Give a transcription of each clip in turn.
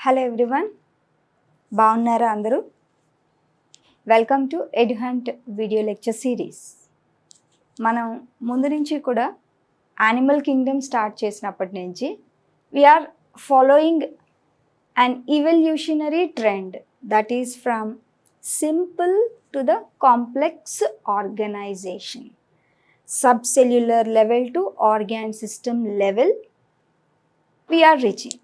Hello everyone, బాగున్నారా అందరూ? Welcome to Eduhunt video lecture series. మనం ముందు నుంచి కూడా యానిమల్ కింగ్డమ్ స్టార్ట్ చేసినప్పటి నుంచి we're following an evolutionary trend that is from simple to the complex organisation, subcellular level to organ system level we are reaching.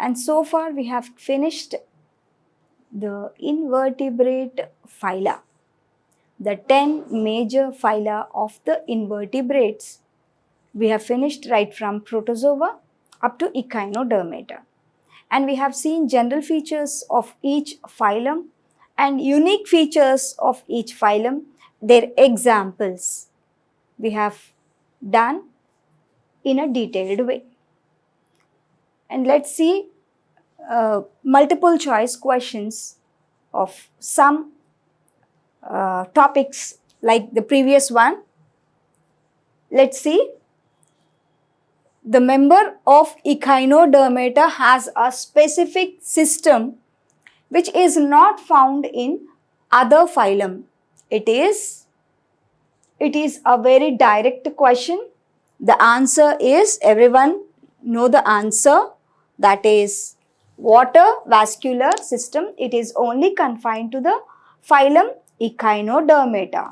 And so far we have finished the invertebrate phyla, the 10 major phyla of the invertebrates. We have finished right from Protozoa up to Echinodermata. And we have seen general features of each phylum and unique features of each phylum, their examples we have done in a detailed way. And let's see multiple choice questions of some topics like the previous one. Let's see. The member of Echinodermata has a specific system which is not found in other phylum. It is a very direct question. The answer is, everyone know the answer, that is water vascular system. It is only confined to the phylum Echinodermata.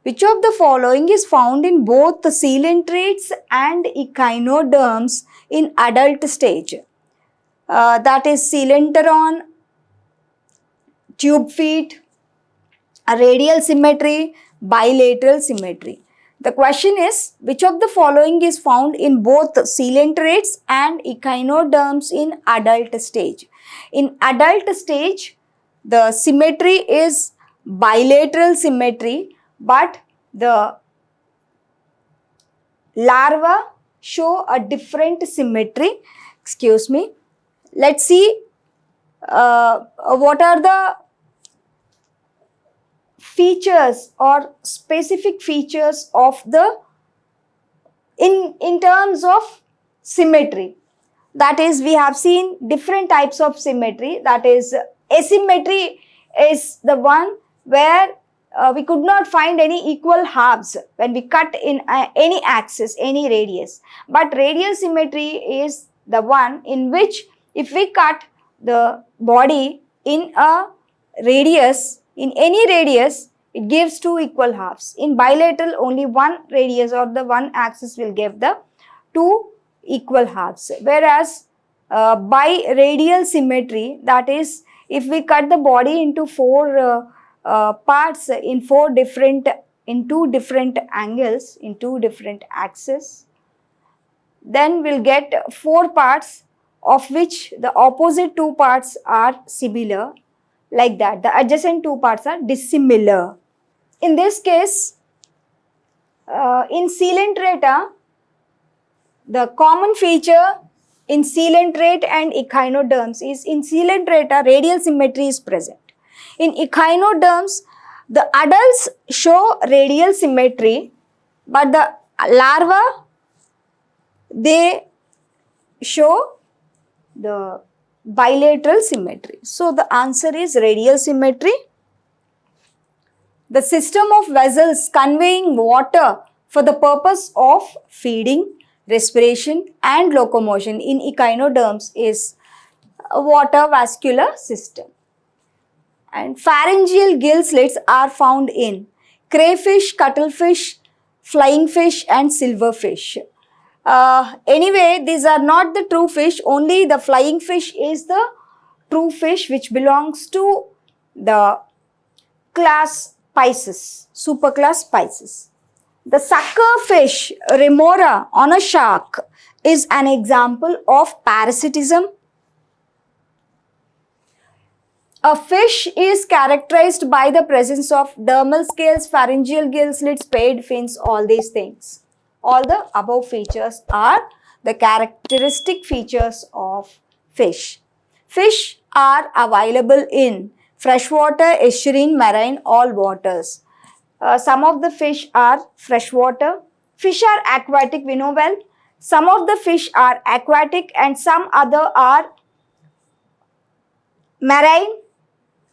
Which of the following is found in both the coelentrates and echinoderms in adult stage? That is coelenteron, tube feet, radial symmetry, bilateral symmetry. The question is, which of the following is found in both coelentrates and echinoderms in adult stage? In adult stage, the symmetry is bilateral symmetry, but the larvae show a different symmetry. Excuse me. Let's see what are the features or specific features of the in terms of symmetry. That is, we have seen different types of symmetry. That is, asymmetry is the one where we could not find any equal halves when we cut in any axis, any radius. But radial symmetry is the one in which if we cut the body in a radius, in any radius, it gives two equal halves. In bilateral, only one radius or the one axis will give the two equal halves. Whereas biradial symmetry, that is, if we cut the body into four parts in two different angles, in two different axes, then we'll get four parts of which the opposite two parts are similar. Like that, the adjacent two parts are dissimilar. In this case, in coelenterata, the common feature in coelenterate and echinoderms is, in coelenterata, radial symmetry is present. In echinoderms, the adults show radial symmetry, but the larvae, they show the bilateral symmetry. So the answer is radial symmetry. The system of vessels conveying water for the purpose of feeding, respiration and locomotion in echinoderms is a water vascular system. And pharyngeal gill slits are found in crayfish, cuttlefish, flying fish and silverfish. Anyway, these are not the true fish. Only the flying fish is the true fish, which belongs to the class Pisces, superclass Pisces. The sucker fish Remora on a shark is an example of parasitism. A fish is characterized by the presence of dermal scales, pharyngeal gill slits, paired fins, all these things. All the above features are the characteristic features of fish. Fish are available in freshwater, estuarine, marine, all waters. Some of the fish are freshwater. Fish are aquatic, we know well. Some of the fish are aquatic and some other are marine,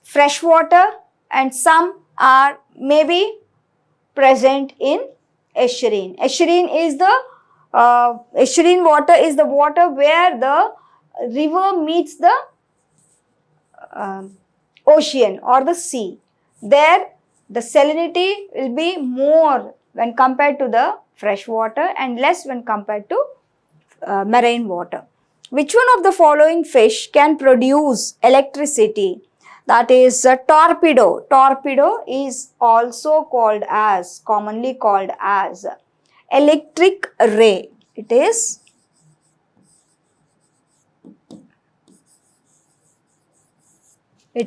freshwater, and some are maybe present in estuarine. Estuarine water is the water where the river meets the ocean or the sea. There the salinity will be more when compared to the fresh water and less when compared to marine water. Which one of the following fish can produce electricity? That is a torpedo. Torpedo is also called as, commonly called as electric ray. It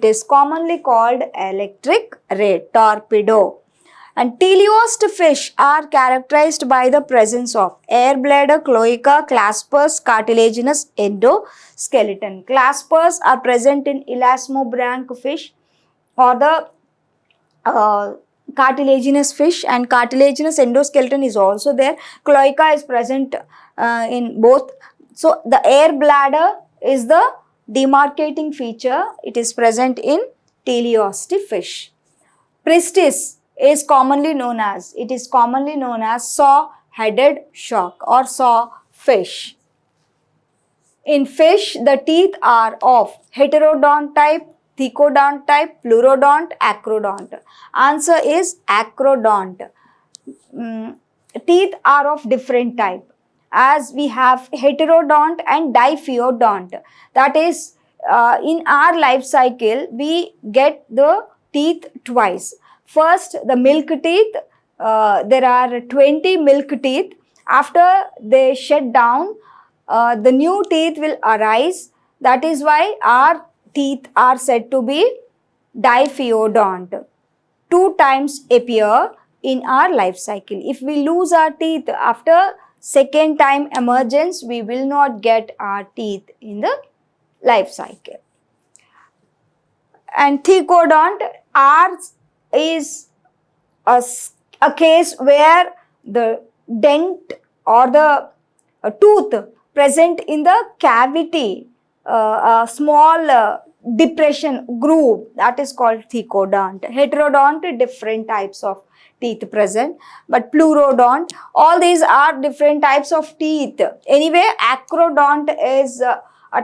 is commonly called electric ray, torpedo. And teleost fish are characterized by the presence of air bladder, cloaca, claspers, cartilaginous endoskeleton. Claspers are present in elasmobranch fish or the cartilaginous fish, and cartilaginous endoskeleton is also there. Cloaca is present in both. So the air bladder is the demarcating feature. It is present in teleost fish. Pristis is commonly known as saw-headed shark or saw fish. In fish, the teeth are of heterodont type, thecodont type, pleurodont, acrodont. Answer is acrodont. Teeth are of different type, as we have heterodont and diphyodont. That is, in our life cycle, we get the teeth twice. First, the milk teeth. There are 20 milk teeth. After they shed down, the new teeth will arise. That is why our teeth are said to be diphyodont. 2 times appear in our life cycle. If we lose our teeth after second time emergence, we will not get our teeth in the life cycle. And thecodont, ours is a case where the dent or the tooth present in the cavity, a small depression, groove, that is called thecodont. Heterodont, different types of teeth present, but pleurodont, all these are different types of teeth. Anyway, acrodont is a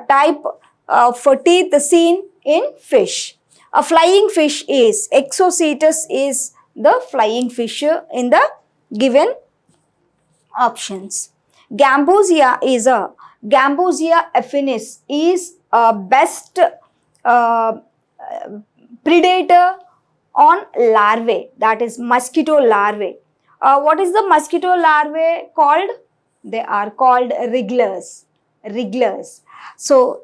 type of teeth seen in fish. A flying fish is, Exocetus is the flying fish in the given options. Gambusia affinis is a best predator on larvae, that is mosquito larvae. What is the mosquito larvae called? They are called wrigglers. So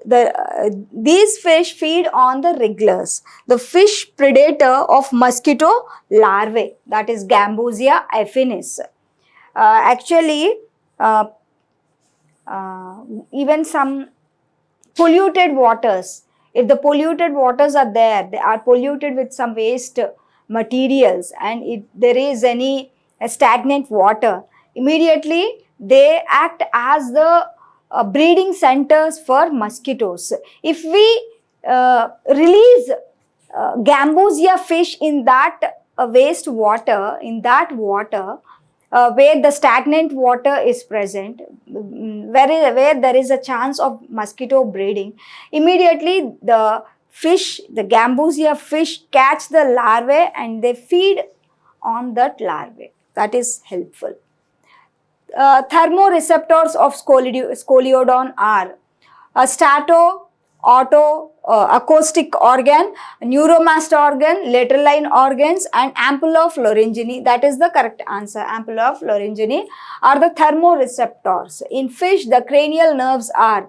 these fish feed on the wrigglers. The fish predator of mosquito larvae, that is Gambusia affinis. Actually, even some polluted waters, if the polluted waters are there, they are polluted with some waste materials, and if there is any stagnant water, immediately they act as the breeding centers for mosquitoes. If we release Gambusia fish in that waste water, where the stagnant water is present, where there is a chance of mosquito breeding, immediately the Gambusia fish catch the larvae and they feed on that larvae. That is helpful. Thermoreceptors of Scoliodon are stato, auto, acoustic organ, neuromast organ, lateral line organs, and ampulla of Lorenzini. That is the correct answer. Ampulla of Lorenzini are the thermoreceptors. In fish, the cranial nerves are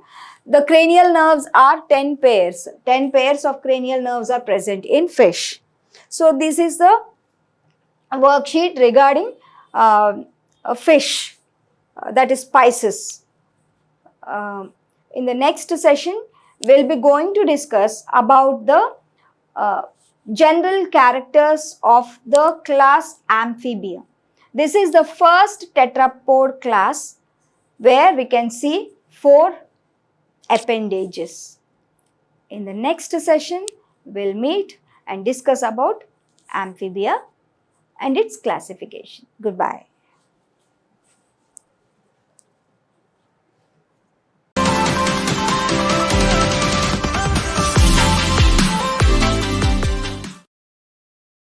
The cranial nerves are 10 pairs. 10 pairs of cranial nerves are present in fish. So this is the worksheet regarding a fish, that is Pisces. In the next session, we'll be going to discuss about the general characters of the class Amphibia. This is the first tetrapod class where we can see 4 appendages. In the next session, we'll meet and discuss about Amphibia and its classification. Goodbye.